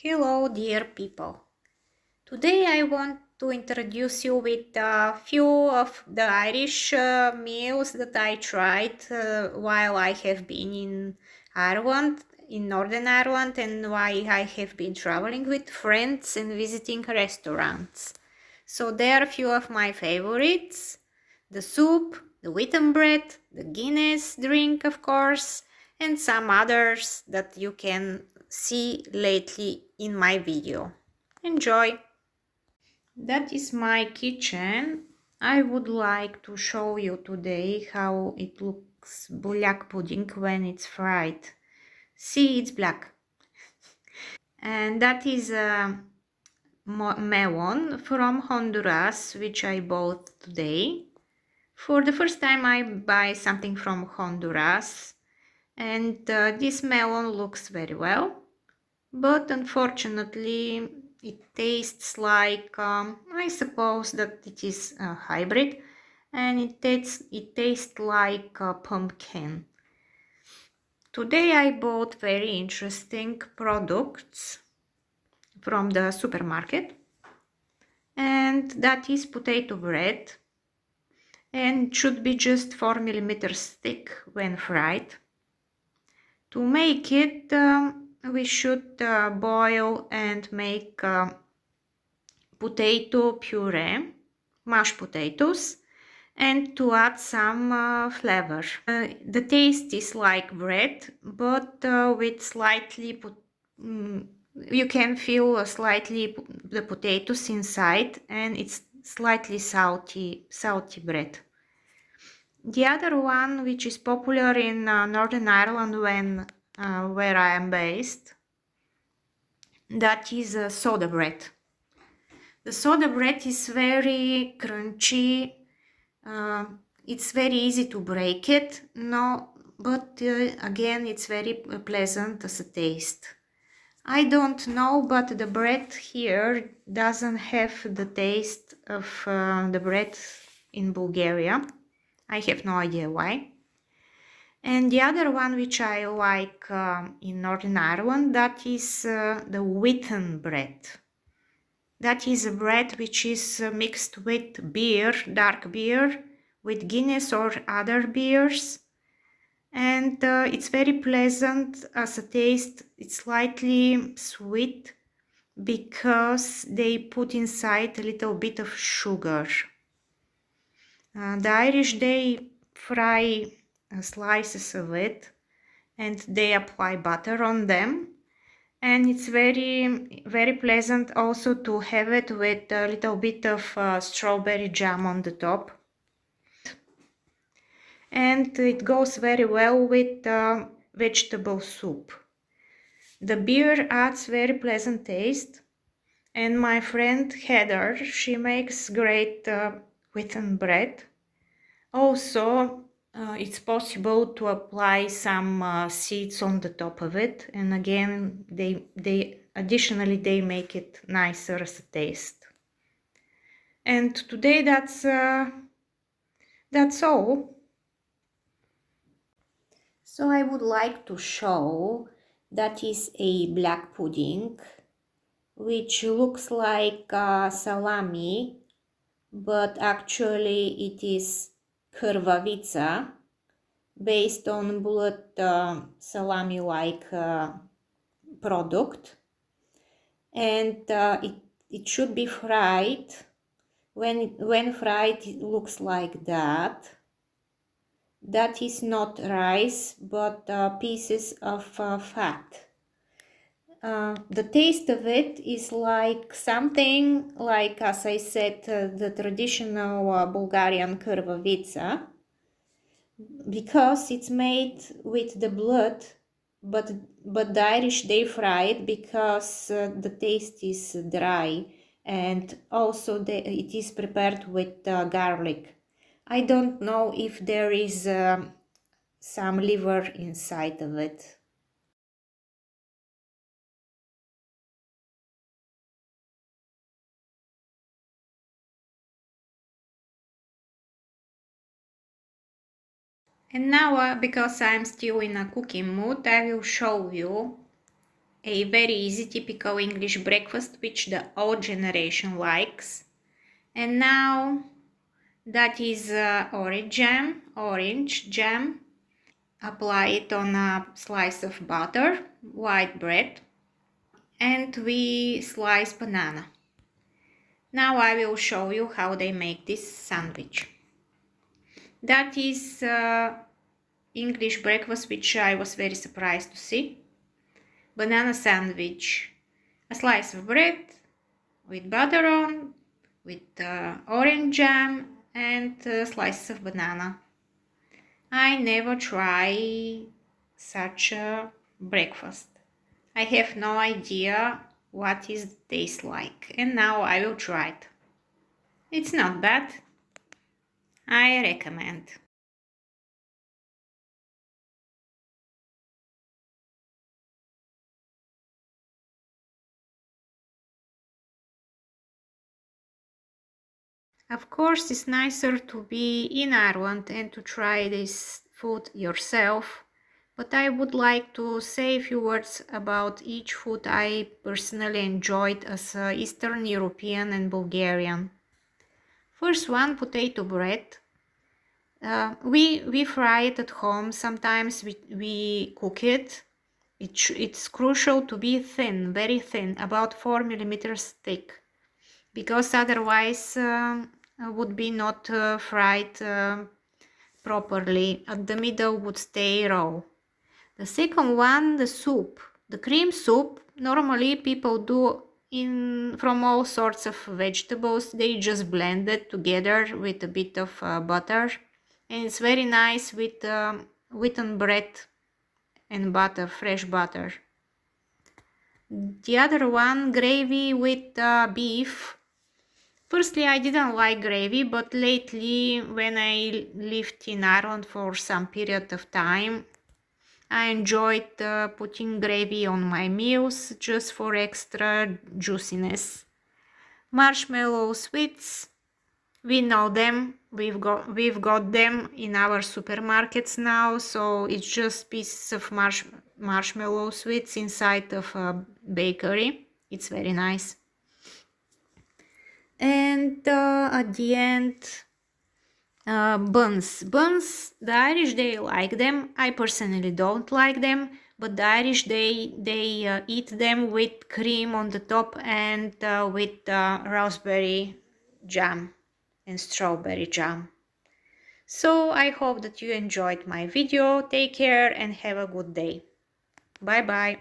Hello, dear people. Today I want to introduce you with a few of the Irish meals that I tried while I have been in Ireland, in Northern Ireland, and while I have been traveling with friends and visiting restaurants. So there are a few of my favorites: the soup, the wheaten bread, the Guinness drink, of course, and some others that you can see lately in my video. Enjoy! That is my kitchen. I would like to show you today how it looks black pudding when it's fried. See, it's black. And that is a melon from Honduras, which I bought today. For the first time I buy something from Honduras, and this melon looks very well, but unfortunately it tastes like, I suppose that it is a hybrid, and it tastes like a pumpkin. Today I bought very interesting products from the supermarket, and that is potato bread, and should be just 4 millimeters thick when fried. To make it, we should boil and make potato puree, mashed potatoes, and to add some flavor. The taste is like bread, but with slightly, you can feel slightly the potatoes inside, and it's slightly salty bread. The other one, which is popular in Northern Ireland where I am based, that is soda bread. The soda bread is very crunchy. It's very easy to break it, but again, it's very pleasant as a taste. I don't know, but the bread here doesn't have the taste of the bread in Bulgaria. I have no idea why. And the other one which I like in Northern Ireland, that is the wheaten bread. That is a bread which is mixed with beer, dark beer, with Guinness or other beers. And it's very pleasant as a taste. It's slightly sweet because they put inside a little bit of sugar. The Irish, they fry slices of it and they apply butter on them, and it's very pleasant also to have it with a little bit of strawberry jam on the top, and it goes very well with vegetable soup. The beer adds very pleasant taste, and my friend Heather, she makes great wheaten bread. Also, it's possible to apply some seeds on the top of it, and again, additionally they make it nicer as a taste. And today that's all. So I would like to show that is a black pudding, which looks like salami, but actually it is krvavica, based on bullet salami-like product, and it should be fried. When fried, it looks like that. That is not rice, but pieces of fat. The taste of it is like something like, as I said, the traditional Bulgarian krvavica, because it's made with the blood, but the Irish, they fry it because the taste is dry, and also it is prepared with garlic. I don't know if there is some liver inside of it. And now, because I'm still in a cooking mood, I will show you a very easy typical English breakfast which the old generation likes. And now that is orange jam. Apply it on a slice of butter, white bread, and we slice banana. Now I will show you how they make this sandwich. That is English breakfast which I was very surprised to see. Banana sandwich, a slice of bread with butter on, with orange jam and slices of banana. I never try such a breakfast. I have no idea what is the taste like, and now I will try it. It's not bad. I recommend. Of course, it's nicer to be in Ireland and to try this food yourself, but I would like to say a few words about each food I personally enjoyed as Eastern European and Bulgarian. First one, potato bread. We fry it at home. Sometimes we cook it. It's crucial to be thin, very thin, about 4 millimeters thick, because otherwise would be not fried properly. At the middle would stay raw. The second one, the soup, the cream soup. Normally people do in from all sorts of vegetables. They just blend it together with a bit of butter, and it's very nice with wheaten bread and butter, fresh butter. The other one, gravy with beef. Firstly, I didn't like gravy, but lately, when I lived in Ireland for some period of time, I enjoyed putting gravy on my meals just for extra juiciness. Marshmallow sweets, we know them. We've got them in our supermarkets now, so it's just pieces of marshmallow sweets inside of a bakery. It's very nice. And at the end, buns, the Irish, they like them. I personally don't like them, but the Irish, they eat them with cream on the top and with raspberry jam and strawberry jam. So I hope that you enjoyed my video. Take care and have a good day. Bye bye.